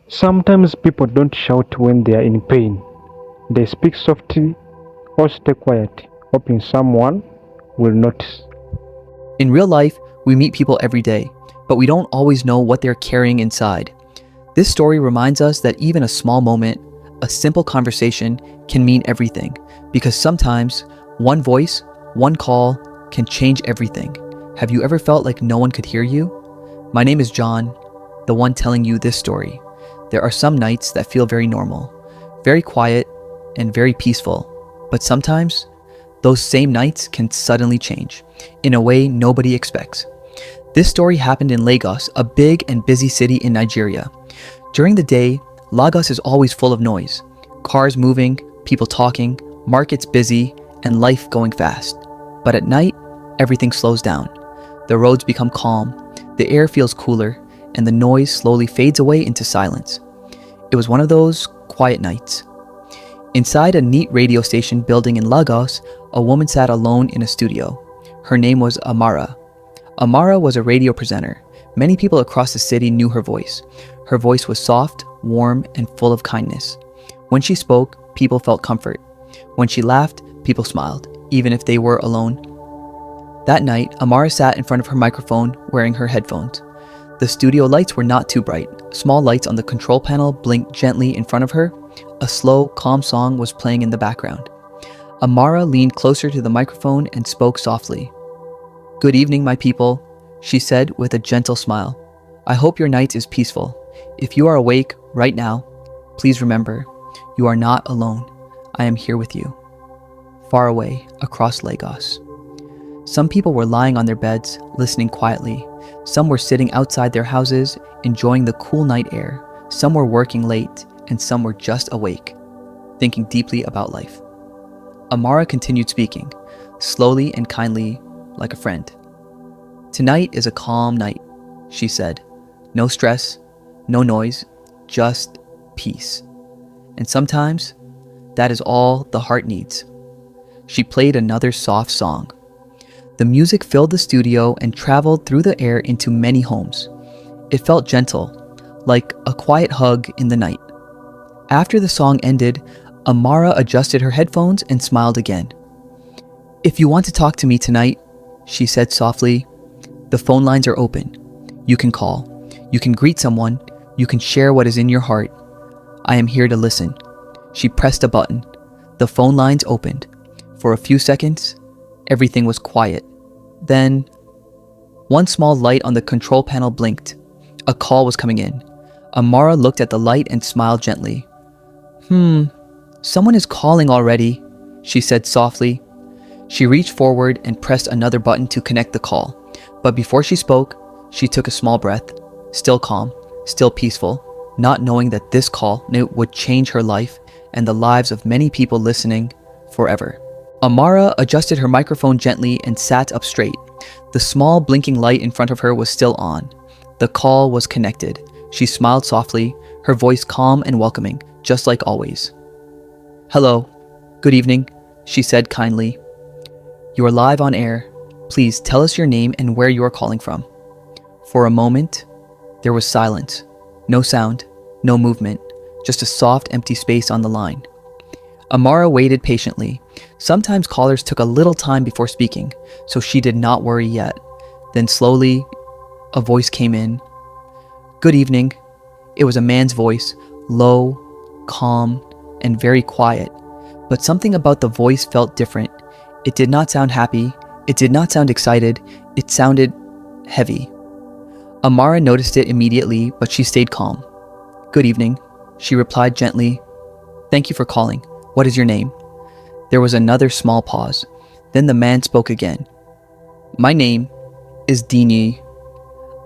Sometimes people don't shout when they are in pain. They speak softly or stay quiet, hoping someone will notice. In real life, we meet people every day, but we don't always know what they're carrying inside. This story reminds us that even a small moment, a simple conversation, can mean everything, because sometimes one voice, one call can change everything. Have you ever felt like no one could hear you? My name is John, the one telling you this story. There are some nights that feel very normal, very quiet, and very peaceful, but sometimes those same nights can suddenly change in a way nobody expects. This story happened in Lagos, a big and busy city in Nigeria. During the day, Lagos is always full of noise. Cars moving, people talking, markets busy, and life going fast. But at night, everything slows down. The roads become calm, the air feels cooler, and the noise slowly fades away into silence. It was one of those quiet nights. Inside a neat radio station building in Lagos, a woman sat alone in a studio. Her name was Amara. Amara was a radio presenter. Many people across the city knew her voice. Her voice was soft, warm, and full of kindness. When she spoke, people felt comfort. When she laughed, people smiled, even if they were alone. That night, Amara sat in front of her microphone, wearing her headphones. The studio lights were not too bright. Small lights on the control panel blinked gently in front of her. A slow, calm song was playing in the background. Amara leaned closer to the microphone and spoke softly. "Good evening, my people," she said with a gentle smile. "I hope your night is peaceful. If you are awake right now, please remember, you are not alone. I am here with you." Far away, across Lagos. Some people were lying on their beds, listening quietly. Some were sitting outside their houses, enjoying the cool night air. Some were working late, and some were just awake, thinking deeply about life. Amara continued speaking, slowly and kindly, like a friend. "Tonight is a calm night," she said. "No stress, no noise, just peace. And sometimes, that is all the heart needs." She played another soft song. The music filled the studio and traveled through the air into many homes. It felt gentle, like a quiet hug in the night. After the song ended, Amara adjusted her headphones and smiled again. "If you want to talk to me tonight," she said softly, "the phone lines are open. You can call. You can greet someone. You can share what is in your heart. I am here to listen." She pressed a button. The phone lines opened. For a few seconds, everything was quiet. Then, one small light on the control panel blinked. A call was coming in. Amara looked at the light and smiled gently. Someone is calling already," she said softly. She reached forward and pressed another button to connect the call. But before she spoke, she took a small breath, still calm, still peaceful, not knowing that this call would change her life and the lives of many people listening forever. Amara adjusted her microphone gently and sat up straight. The small blinking light in front of her was still on. The call was connected. She smiled softly, her voice calm and welcoming, just like always. "Hello. Good evening," she said kindly. "You are live on air. Please tell us your name and where you are calling from." For a moment, there was silence. No sound, no movement, just a soft, empty space on the line. Amara waited patiently. Sometimes callers took a little time before speaking, so she did not worry yet. Then slowly, a voice came in. "Good evening." It was a man's voice, low, calm, and very quiet. But something about the voice felt different. It did not sound happy. It did not sound excited. It sounded heavy. Amara noticed it immediately, but she stayed calm. "Good evening," she replied gently. "Thank you for calling. What is your name?" There was another small pause. Then the man spoke again. "My name is DENO."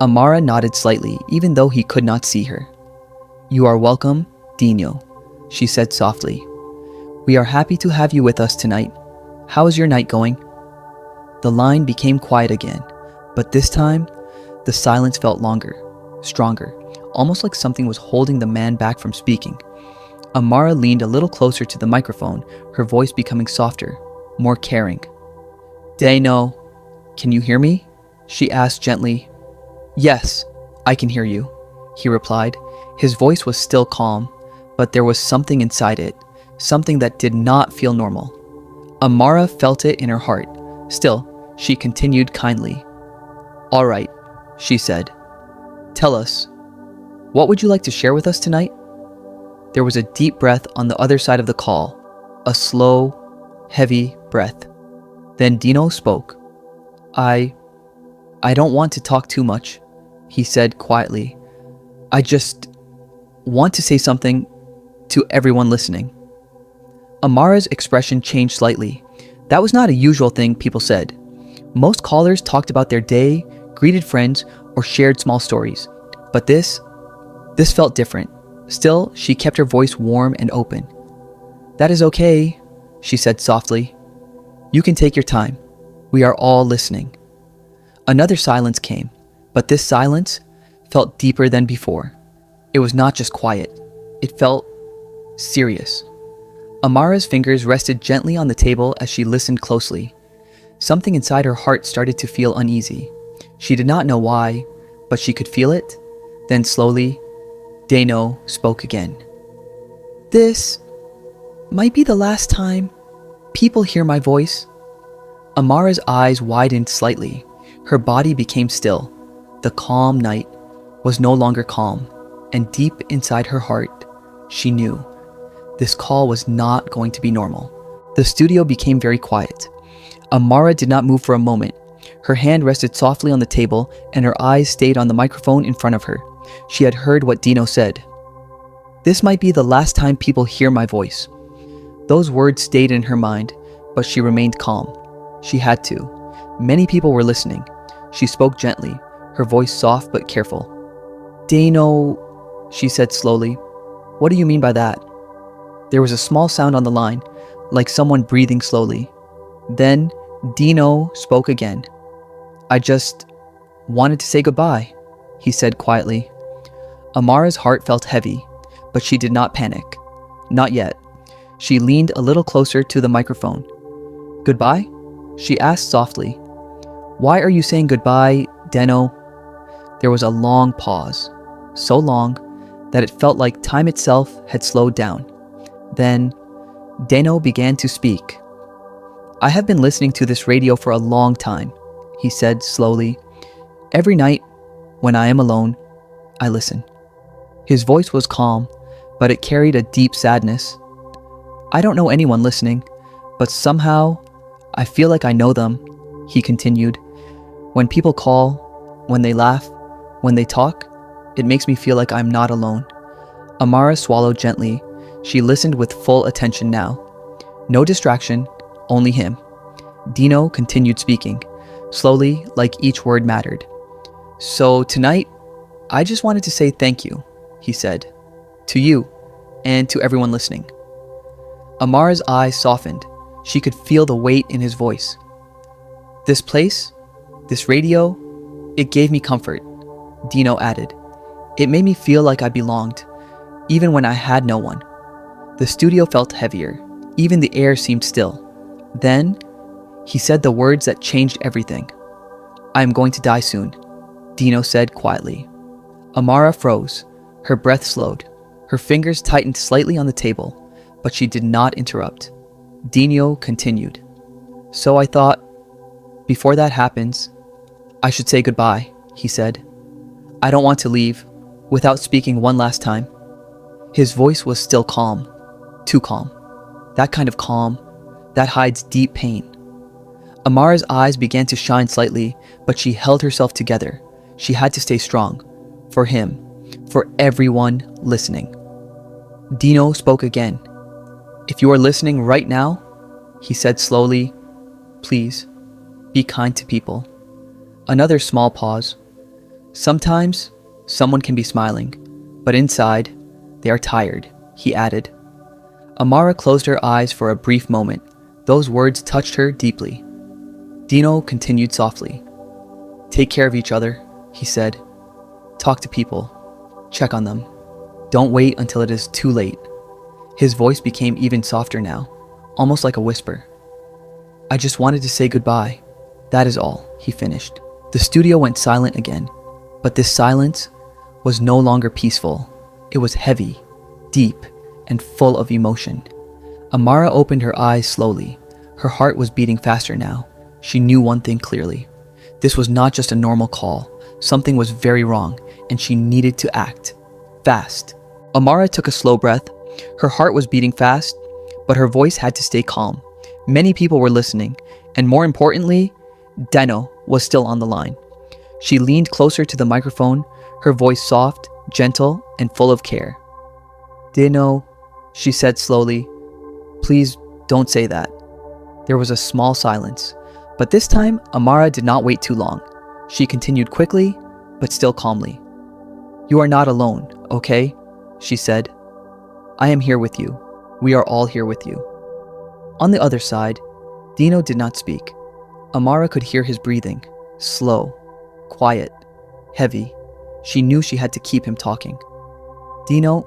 Amara nodded slightly, even though he could not see her. "You are welcome, DENO," she said softly. "We are happy to have you with us tonight. How is your night going?" The line became quiet again, but this time, the silence felt longer, stronger, almost like something was holding the man back from speaking. Amara leaned a little closer to the microphone, her voice becoming softer, more caring. "DENO, can you hear me?" she asked gently. "Yes, I can hear you," he replied, His voice was still calm, but there was something inside it, something that did not feel normal. Amara felt it in her heart. Still, she continued kindly. "All right," she said. "Tell us, what would you like to share with us tonight?" There was a deep breath on the other side of the call, a slow, heavy breath. Then DENO spoke. I don't want to talk too much," he said quietly. "I just want to say something to everyone listening." Amara's expression changed slightly. That was not a usual thing people said. Most callers talked about their day, greeted friends, or shared small stories. But this felt different. Still, she kept her voice warm and open. "That is okay," she said softly. "You can take your time. We are all listening." Another silence came, but this silence felt deeper than before. It was not just quiet. It felt serious. Amara's fingers rested gently on the table as she listened closely. Something inside her heart started to feel uneasy. She did not know why, but she could feel it. Then slowly, DENO spoke again. "This might be the last time people hear my voice." Amara's eyes widened slightly. Her body became still. The calm night was no longer calm, and deep inside her heart, she knew this call was not going to be normal. The studio became very quiet. Amara did not move for a moment. Her hand rested softly on the table, and her eyes stayed on the microphone in front of her. She had heard what DENO said. "This might be the last time people hear my voice." Those words stayed in her mind, but she remained calm. She had to. Many people were listening. She spoke gently, her voice soft but careful. "DENO," she said slowly. "What do you mean by that?" There was a small sound on the line, like someone breathing slowly. Then DENO spoke again. "I just wanted to say goodbye," he said quietly. Amara's heart felt heavy, but she did not panic. Not yet. She leaned a little closer to the microphone. "Goodbye?" she asked softly. "Why are you saying goodbye, DENO?" There was a long pause, so long that it felt like time itself had slowed down. Then DENO began to speak. "I have been listening to this radio for a long time," he said slowly. "Every night, when I am alone, I listen." His voice was calm, but it carried a deep sadness. "I don't know anyone listening, but somehow I feel like I know them," he continued. "When people call, when they laugh, when they talk, it makes me feel like I'm not alone." Amara swallowed gently. She listened with full attention now. No distraction, only him. DENO continued speaking, slowly, like each word mattered. "So tonight, I just wanted to say thank you," he said. "To you, and to everyone listening." Amara's eyes softened. She could feel the weight in his voice. "This place, this radio, it gave me comfort," DENO added. "It made me feel like I belonged, even when I had no one." The studio felt heavier. Even the air seemed still. Then, he said the words that changed everything. "I am going to die soon," DENO said quietly. Amara froze. Her breath slowed. Her fingers tightened slightly on the table, but she did not interrupt. DENO continued. "So I thought, before that happens, I should say goodbye," he said. "I don't want to leave without speaking one last time." His voice was still calm, too calm. That kind of calm that hides deep pain. Amara's eyes began to shine slightly, but she held herself together. She had to stay strong. For him, for everyone listening. DENO spoke again. "If you are listening right now," he said slowly, "please, be kind to people." Another small pause. "Sometimes, someone can be smiling, but inside, they are tired," he added. Amara closed her eyes for a brief moment. Those words touched her deeply. DENO continued softly. "Take care of each other," he said. "Talk to people. Check on them. Don't wait until it is too late." His voice became even softer now, almost like a whisper. "I just wanted to say goodbye. That is all," he finished. The studio went silent again, but this silence was no longer peaceful. It was heavy, deep, and full of emotion. Amara opened her eyes slowly. Her heart was beating faster now. She knew one thing clearly. This was not just a normal call. Something was very wrong, and she needed to act. Fast. Amara took a slow breath. Her heart was beating fast, but her voice had to stay calm. Many people were listening, and more importantly, DENO was still on the line. She leaned closer to the microphone, her voice soft, gentle, and full of care. DENO, she said slowly. Please don't say that. There was a small silence, but this time Amara did not wait too long. She continued quickly, but still calmly. You are not alone, okay? She said. I am here with you. We are all here with you. On the other side, DENO did not speak. Amara could hear his breathing, slow, quiet, heavy. She knew she had to keep him talking. DENO,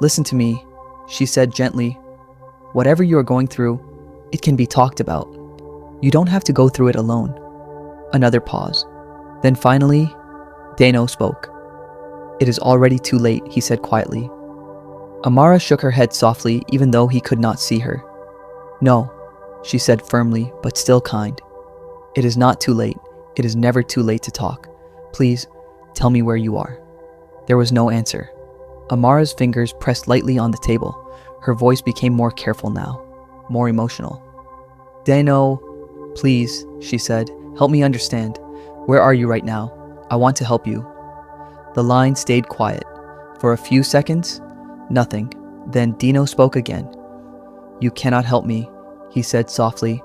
listen to me, she said gently. Whatever you are going through, it can be talked about. You don't have to go through it alone. Another pause. Then finally, DENO spoke. It is already too late, he said quietly. Amara shook her head softly, even though he could not see her. No, she said firmly, but still kind. It is not too late. It is never too late to talk. Please, tell me where you are. There was no answer. Amara's fingers pressed lightly on the table. Her voice became more careful now, more emotional. DENO, please, she said, help me understand. Where are you right now? I want to help you. The line stayed quiet. For a few seconds, nothing. Then DENO spoke again. You cannot help me, he said softly.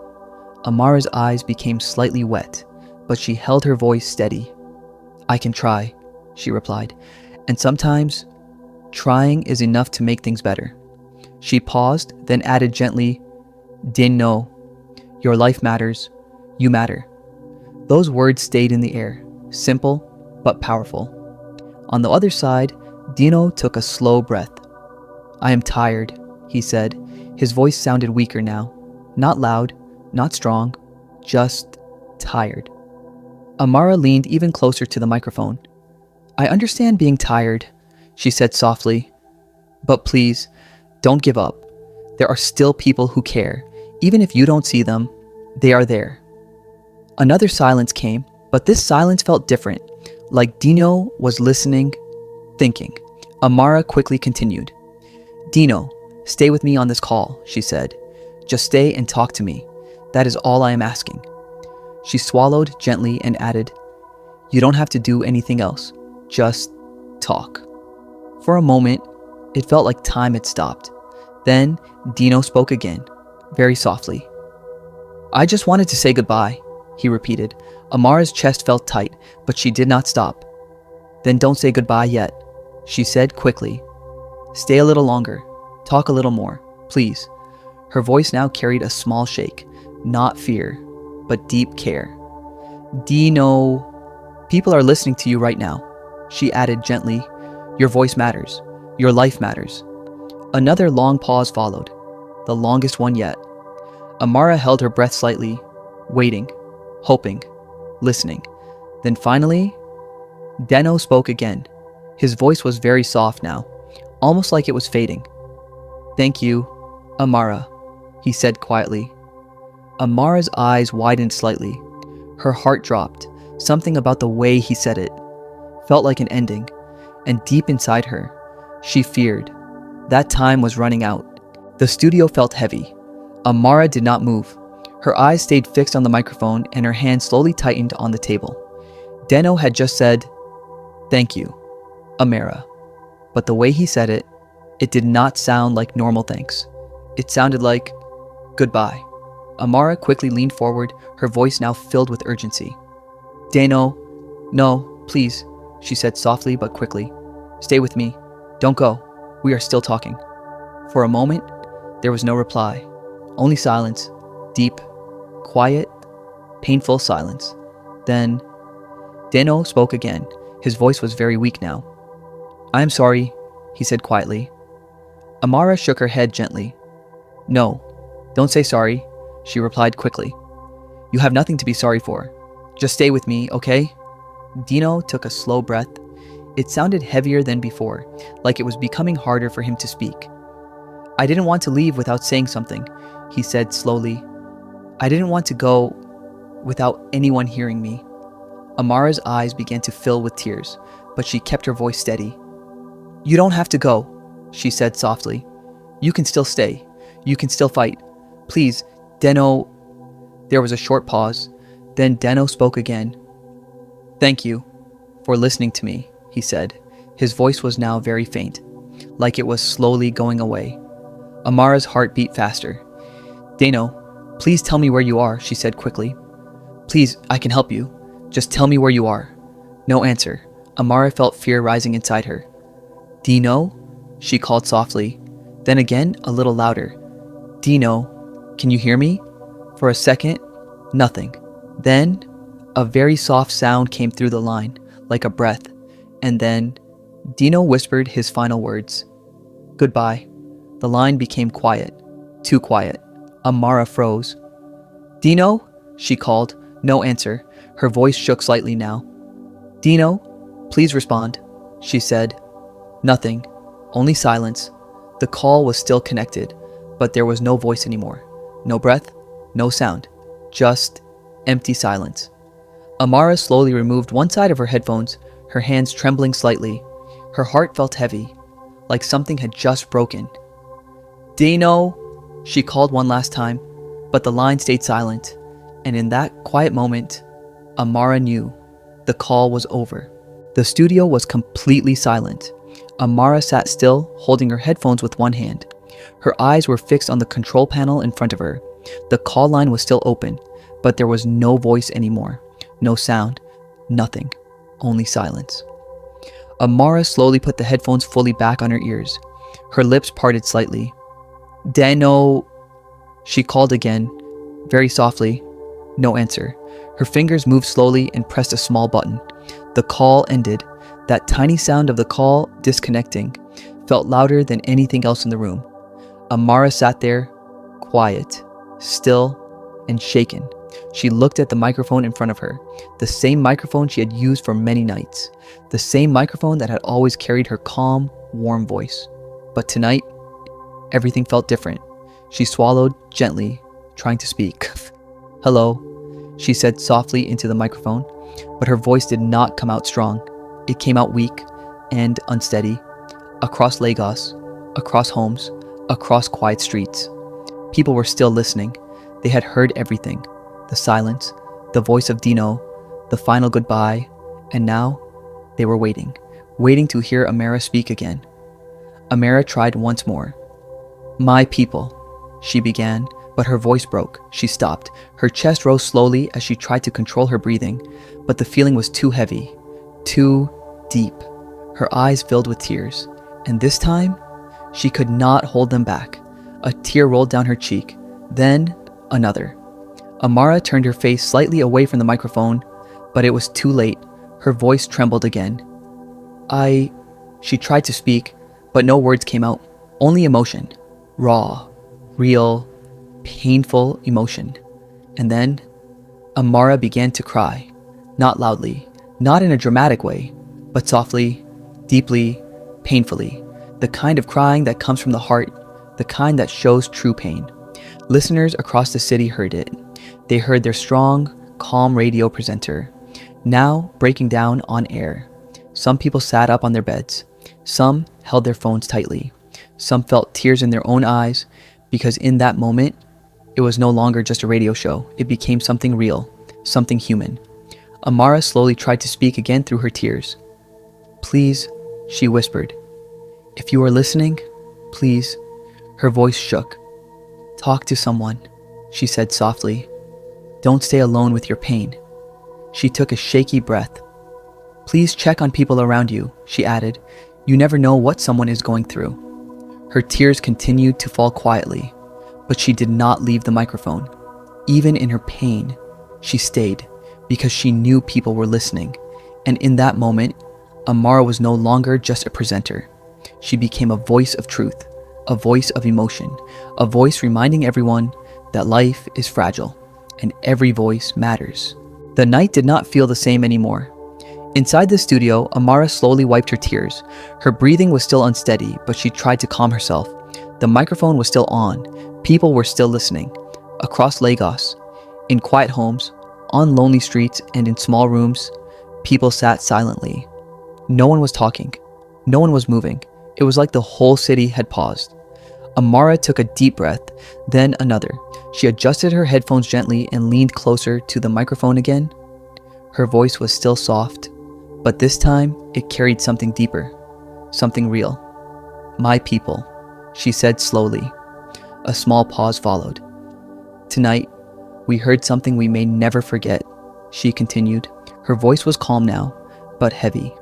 Amara's eyes became slightly wet, but she held her voice steady. I can try, she replied, and sometimes trying is enough to make things better. She paused, then added gently, DENO, your life matters, you matter. Those words stayed in the air, simple but powerful. On the other side, DENO took a slow breath. I am tired, he said. His voice sounded weaker now. Not loud, not strong, just tired. Amara leaned even closer to the microphone. I understand being tired, she said softly. But please, don't give up. There are still people who care. Even if you don't see them, they are there. Another silence came, but this silence felt different, like DENO was listening, thinking. Amara quickly continued. DENO, stay with me on this call, she said. Just stay and talk to me. That is all I am asking. She swallowed gently and added, you don't have to do anything else. Just talk. For a moment, it felt like time had stopped. Then DENO spoke again, very softly. I just wanted to say goodbye, he repeated. Amara's chest felt tight, but she did not stop. Then don't say goodbye yet, she said quickly. Stay a little longer. Talk a little more, please. Her voice now carried a small shake, not fear, but deep care. DENO, people are listening to you right now, she added gently. Your voice matters. Your life matters. Another long pause followed, the longest one yet. Amara held her breath slightly, waiting, hoping, listening. Then finally, DENO spoke again. His voice was very soft now, almost like it was fading. Thank you, Amara, he said quietly. Amara's eyes widened slightly. Her heart dropped. Something about the way he said it felt like an ending, and deep inside her, she feared. That time was running out. The studio felt heavy. Amara did not move. Her eyes stayed fixed on the microphone and her hand slowly tightened on the table. DENO had just said, thank you, Amara. But the way he said it, it did not sound like normal thanks. It sounded like, goodbye. Amara quickly leaned forward, her voice now filled with urgency. DENO, no, please, she said softly but quickly. Stay with me. Don't go. We are still talking. For a moment, there was no reply. Only silence. Deep, quiet, painful silence. Then, DENO spoke again. His voice was very weak now. I am sorry, he said quietly. Amara shook her head gently. No, don't say sorry, she replied quickly. You have nothing to be sorry for. Just stay with me, okay? DENO took a slow breath. It sounded heavier than before, like it was becoming harder for him to speak. "I didn't want to leave without saying something," he said slowly. "I didn't want to go without anyone hearing me." Amara's eyes began to fill with tears, but she kept her voice steady. "You don't have to go," she said softly. "You can still stay. You can still fight. Please, DENO." There was a short pause. Then DENO spoke again. "Thank you for listening to me," he said. His voice was now very faint, like it was slowly going away. Amara's heart beat faster. "DENO, please tell me where you are," she said quickly. "Please, I can help you. Just tell me where you are." No answer. Amara felt fear rising inside her. "DENO?" she called softly. Then again, a little louder. "DENO, can you hear me?" For a second, nothing. Then, a very soft sound came through the line, like a breath. And then, DENO whispered his final words. "Goodbye." The line became quiet. Too quiet. Amara froze. "DENO?" she called. No answer. Her voice shook slightly now. "DENO, please respond," she said. Nothing. Only silence. The call was still connected, but there was no voice anymore. No breath, no sound. Just empty silence. Amara slowly removed one side of her headphones, her hands trembling slightly. Her heart felt heavy, like something had just broken. "DENO," she called one last time, but the line stayed silent. And in that quiet moment, Amara knew the call was over. The studio was completely silent. Amara sat still, holding her headphones with one hand. Her eyes were fixed on the control panel in front of her. The call line was still open, but there was no voice anymore. No sound. Nothing. Only silence. Amara slowly put the headphones fully back on her ears. Her lips parted slightly. "DENO," she called again, very softly. No answer. Her fingers moved slowly and pressed a small button. The call ended. That tiny sound of the call disconnecting felt louder than anything else in the room. Amara sat there, quiet, still, and shaken. She looked at the microphone in front of her, the same microphone she had used for many nights, the same microphone that had always carried her calm, warm voice. But tonight, everything felt different. She swallowed gently, trying to speak. "Hello," she said softly into the microphone, but her voice did not come out strong. It came out weak and unsteady. Across Lagos, across homes, across quiet streets. People were still listening. They had heard everything. The silence, the voice of DENO, the final goodbye, and now they were waiting to hear Amara speak again. Amara tried once more. "My people," she began, but her voice broke. She stopped. Her chest rose slowly as she tried to control her breathing, but the feeling was too heavy, too deep. Her eyes filled with tears, and this time, she could not hold them back. A tear rolled down her cheek, then another. Amara turned her face slightly away from the microphone, but it was too late. Her voice trembled again. She tried to speak, but no words came out. Only emotion. Raw, real, painful emotion. And then, Amara began to cry. Not loudly, not in a dramatic way, but softly, deeply, painfully. The kind of crying that comes from the heart, the kind that shows true pain. Listeners across the city heard it. They heard their strong, calm radio presenter, now breaking down on air. Some people sat up on their beds. Some held their phones tightly. Some felt tears in their own eyes, because in that moment, it was no longer just a radio show. It became something real, something human. Amara slowly tried to speak again through her tears. "Please," she whispered. "If you are listening, please." Her voice shook. "Talk to someone," she said softly. "Don't stay alone with your pain." She took a shaky breath. "Please check on people around you," she added. "You never know what someone is going through." Her tears continued to fall quietly, but she did not leave the microphone. Even in her pain, she stayed, because she knew people were listening. And in that moment, Amara was no longer just a presenter. She became a voice of truth, a voice of emotion, a voice reminding everyone that life is fragile and every voice matters. The night did not feel the same anymore. Inside the studio, Amara slowly wiped her tears. Her breathing was still unsteady, but she tried to calm herself. The microphone was still on. People were still listening. Across Lagos, in quiet homes, on lonely streets, and in small rooms, people sat silently. No one was talking. No one was moving. It was like the whole city had paused. Amara took a deep breath, then another. She adjusted her headphones gently and leaned closer to the microphone again. Her voice was still soft, but this time it carried something deeper, something real. "My people," she said slowly. A small pause followed. "Tonight, we heard something we may never forget," she continued. Her voice was calm now, but heavy.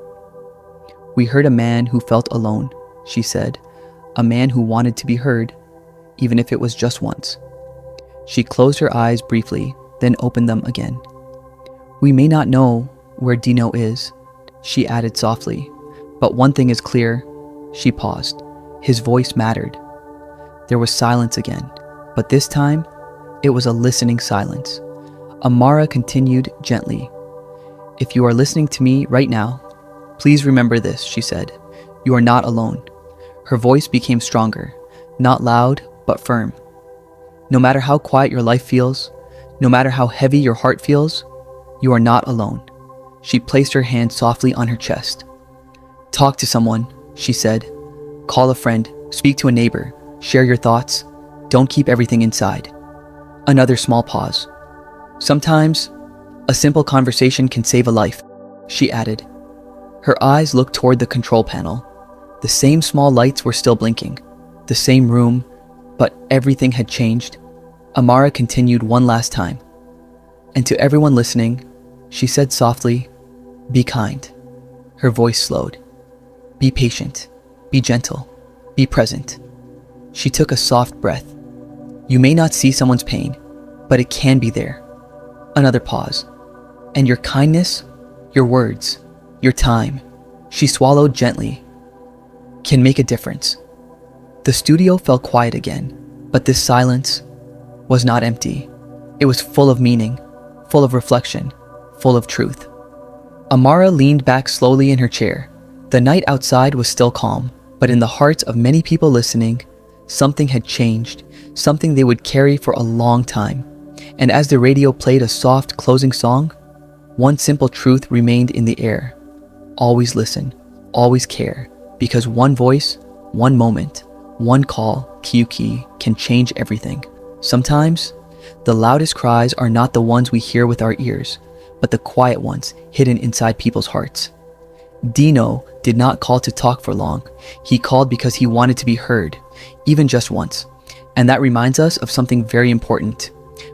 "We heard a man who felt alone," she said. "A man who wanted to be heard, even if it was just once." She closed her eyes briefly, then opened them again. "We may not know where DENO is," she added softly, "but one thing is clear." She paused. His voice mattered. There was silence again, but this time, it was a listening silence. Amara continued gently. "If you are listening to me right now, please remember this," she said. "You are not alone." Her voice became stronger, not loud, but firm. "No matter how quiet your life feels, no matter how heavy your heart feels, you are not alone." She placed her hand softly on her chest. "Talk to someone," she said. "Call a friend, speak to a neighbor, share your thoughts. Don't keep everything inside." Another small pause. "Sometimes, a simple conversation can save a life," she added. Her eyes looked toward the control panel. The same small lights were still blinking. The same room, but everything had changed. Amara continued one last time. "And to everyone listening," she said softly, "be kind." Her voice slowed. "Be patient. Be gentle. Be present." She took a soft breath. "You may not see someone's pain, but it can be there." Another pause. "And your kindness, your words, your time," she swallowed gently, "can make a difference." The studio fell quiet again, but this silence was not empty. It was full of meaning, full of reflection, full of truth. Amara leaned back slowly in her chair. The night outside was still calm, but in the hearts of many people listening, something had changed, something they would carry for a long time. And as the radio played a soft closing song, one simple truth remained in the air. Always listen, always care, because one voice, one moment, one call, QQ, can change everything. Sometimes, the loudest cries are not the ones we hear with our ears, but the quiet ones hidden inside people's hearts. DENO did not call to talk for long. He called because he wanted to be heard, even just once. And that reminds us of something very important.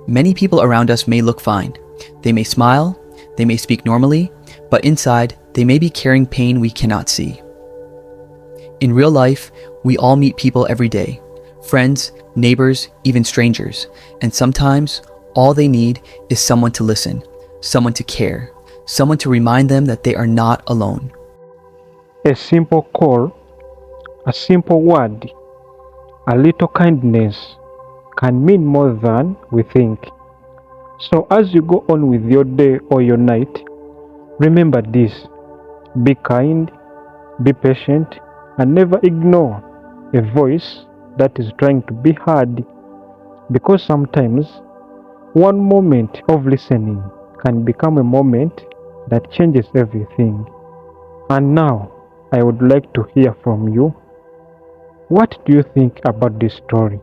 Many people around us may look fine. They may smile, they may speak normally, but inside, they may be carrying pain we cannot see. In real life, we all meet people every day. Friends, neighbors, even strangers. And sometimes, all they need is someone to listen, someone to care, someone to remind them that they are not alone. A simple call, a simple word, a little kindness can mean more than we think. So as you go on with your day or your night, remember this: be kind, be patient, and never ignore a voice that is trying to be heard. Because sometimes one moment of listening can become a moment that changes everything. And now I would like to hear from you. What do you think about this story?